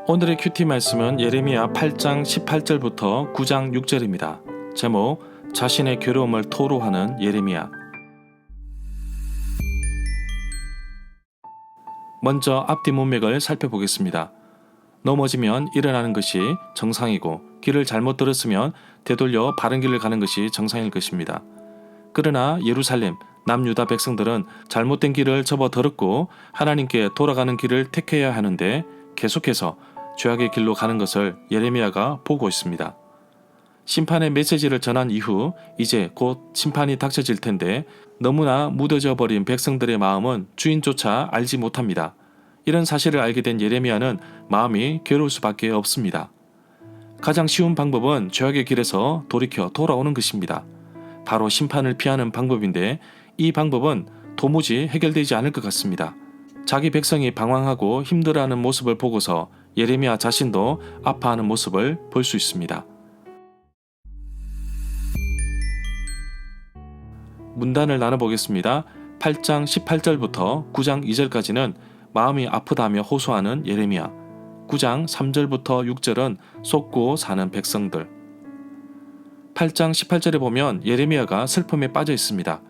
오늘의 큐티 말씀은 예레미야 8장 18절부터 9장 6절입니다. 제목, 자신의 괴로움을 토로하는 예레미야. 먼저 앞뒤 문맥을 살펴보겠습니다. 넘어지면 일어나는 것이 정상이고 길을 잘못 들었으면 되돌려 바른 길을 가는 것이 정상일 것입니다. 그러나 예루살렘, 남유다 백성들은 잘못된 길을 접어들었고 하나님께 돌아가는 길을 택해야 하는데 계속해서 죄악의 길로 가는 것을 예레미야가 보고 있습니다. 심판의 메시지를 전한 이후 이제 곧 심판이 닥쳐질 텐데 너무나 무뎌져 버린 백성들의 마음은 주인조차 알지 못합니다. 이런 사실을 알게 된 예레미야는 마음이 괴로울 수밖에 없습니다. 가장 쉬운 방법은 죄악의 길에서 돌이켜 돌아오는 것입니다. 바로 심판을 피하는 방법인데 이 방법은 도무지 해결되지 않을 것 같습니다. 자기 백성이 방황하고 힘들어하는 모습을 보고서 예레미야 자신도 아파하는 모습을 볼 수 있습니다. 문단을 나눠보겠습니다. 8장 18절부터 9장 2절까지는 마음이 아프다며 호소하는 예레미야, 9장 3절부터 6절은 속고 사는 백성들. 8장 18절에 보면 예레미야가 슬픔에 빠져 있습니다.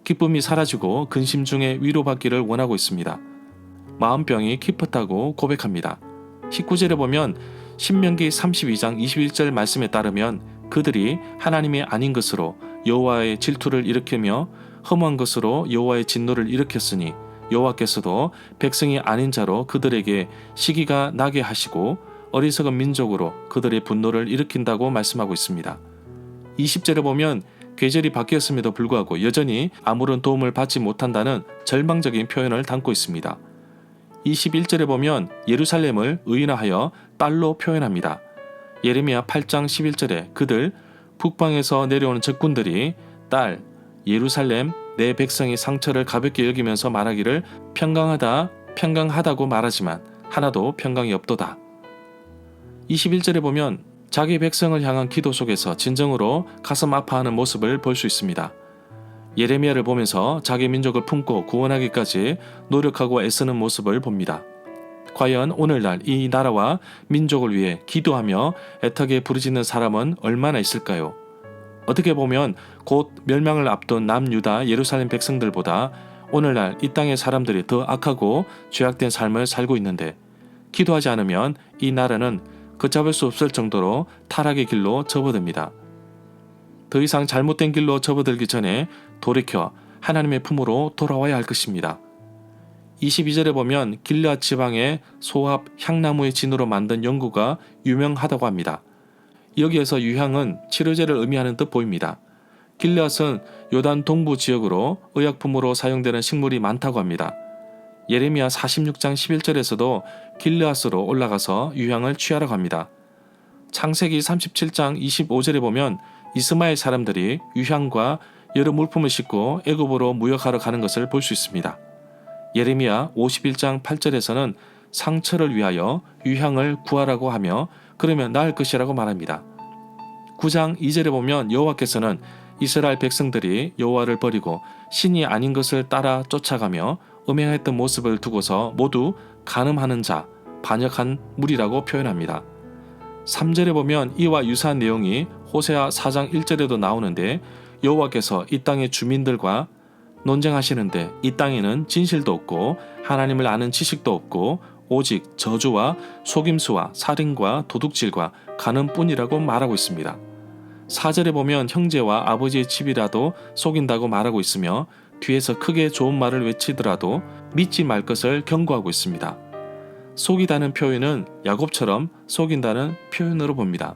기쁨이 사라지고 근심 중에 위로받기를 원하고 있습니다. 마음병이 깊었다고 고백합니다. 19절에 보면 신명기 32장 21절 말씀에 따르면 그들이 하나님이 아닌 것으로 여호와의 질투를 일으키며 허무한 것으로 여호와의 진노를 일으켰으니 여호와께서도 백성이 아닌 자로 그들에게 시기가 나게 하시고 어리석은 민족으로 그들의 분노를 일으킨다고 말씀하고 있습니다. 20절에 보면 계절이 바뀌었음에도 불구하고 여전히 아무런 도움을 받지 못한다는 절망적인 표현을 담고 있습니다. 21절에 보면 예루살렘을 의인화하여 딸로 표현합니다. 예레미야 8장 11절에 그들 북방에서 내려오는 적군들이 딸 예루살렘 내 백성이 상처를 가볍게 여기면서 말하기를 평강하다고 말하지만 하나도 평강이 없도다. 21절에 보면 자기 백성을 향한 기도 속에서 진정으로 가슴 아파하는 모습을 볼 수 있습니다. 예레미야를 보면서 자기 민족을 품고 구원하기까지 노력하고 애쓰는 모습을 봅니다. 과연 오늘날 이 나라와 민족을 위해 기도하며 애타게 부르짖는 사람은 얼마나 있을까요? 어떻게 보면 곧 멸망을 앞둔 남유다 예루살렘 백성들보다 오늘날 이 땅의 사람들이 더 악하고 죄악된 삶을 살고 있는데 기도하지 않으면 이 나라는 걷잡을 수 없을 정도로 타락의 길로 접어듭니다. 더 이상 잘못된 길로 접어들기 전에 돌이켜 하나님의 품으로 돌아와야 할 것입니다. 22절에 보면 길르앗 지방의 소합 향나무의 진으로 만든 연고가 유명하다고 합니다. 여기에서 유향은 치료제를 의미하는 듯 보입니다. 길르앗은 요단 동부 지역으로 의약품으로 사용되는 식물이 많다고 합니다. 예레미야 46장 11절에서도 길르앗으로 올라가서 유향을 취하라고 합니다. 창세기 37장 25절에 보면 이스마엘 사람들이 유향과 여러 물품을 싣고 애굽으로 무역하러 가는 것을 볼 수 있습니다. 예레미야 51장 8절에서는 상처를 위하여 유향을 구하라고 하며 그러면 나을 것이라고 말합니다. 9장 2절에 보면 여호와께서는 이스라엘 백성들이 여호와를 버리고 신이 아닌 것을 따라 쫓아가며 음행했던 모습을 두고서 모두 간음하는 자, 반역한 무리라고 표현합니다. 3절에 보면 이와 유사한 내용이 호세아 4장 1절에도 나오는데 여호와께서 이 땅의 주민들과 논쟁하시는데 이 땅에는 진실도 없고 하나님을 아는 지식도 없고 오직 저주와 속임수와 살인과 도둑질과 간음뿐이라고 말하고 있습니다. 4절에 보면 형제와 아버지의 집이라도 속인다고 말하고 있으며 뒤에서 크게 좋은 말을 외치더라도 믿지 말 것을 경고하고 있습니다. 속이다는 표현은 야곱처럼 속인다는 표현으로 봅니다.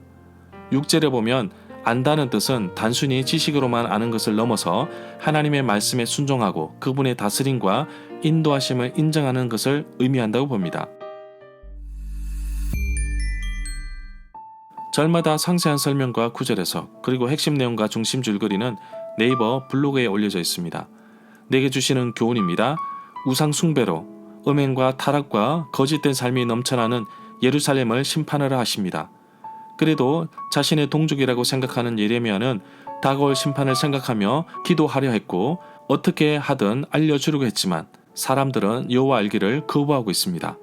6절에 보면 안다는 뜻은 단순히 지식으로만 아는 것을 넘어서 하나님의 말씀에 순종하고 그분의 다스림과 인도하심을 인정하는 것을 의미한다고 봅니다. 절마다 상세한 설명과 구절 해석 그리고 핵심 내용과 중심 줄거리는 네이버 블로그에 올려져 있습니다. 내게 주시는 교훈입니다. 우상 숭배로 음행과 타락과 거짓된 삶이 넘쳐나는 예루살렘을 심판하라 하십니다. 그래도 자신의 동족이라고 생각하는 예레미야는 다가올 심판을 생각하며 기도하려 했고 어떻게 하든 알려주려고 했지만 사람들은 여호와 알기를 거부하고 있습니다.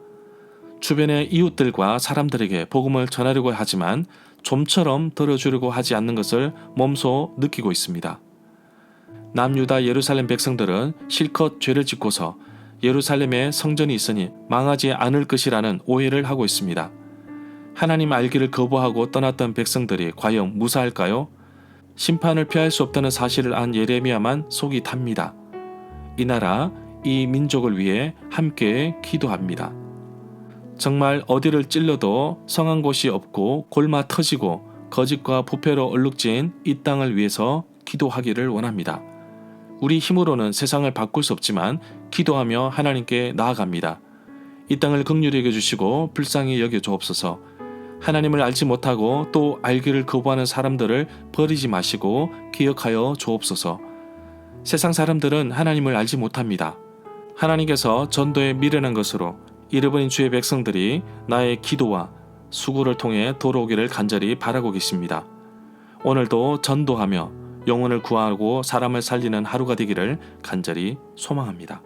주변의 이웃들과 사람들에게 복음을 전하려고 하지만 좀처럼 들어주려고 하지 않는 것을 몸소 느끼고 있습니다. 남유다 예루살렘 백성들은 실컷 죄를 짓고서 예루살렘에 성전이 있으니 망하지 않을 것이라는 오해를 하고 있습니다. 하나님 알기를 거부하고 떠났던 백성들이 과연 무사할까요? 심판을 피할 수 없다는 사실을 안 예레미야만 속이 탑니다. 이 나라, 이 민족을 위해 함께 기도합니다. 정말 어디를 찔러도 성한 곳이 없고 골마 터지고 거짓과 부패로 얼룩진 이 땅을 위해서 기도하기를 원합니다. 우리 힘으로는 세상을 바꿀 수 없지만 기도하며 하나님께 나아갑니다. 이 땅을 긍휼히 여겨주시고 불쌍히 여겨주옵소서. 하나님을 알지 못하고 또 알기를 거부하는 사람들을 버리지 마시고 기억하여 주옵소서. 세상 사람들은 하나님을 알지 못합니다. 하나님께서 전도에 미련한 것으로 잃어버린 주의 백성들이 나의 기도와 수고를 통해 돌아오기를 간절히 바라고 계십니다. 오늘도 전도하며 영혼을 구하고 사람을 살리는 하루가 되기를 간절히 소망합니다.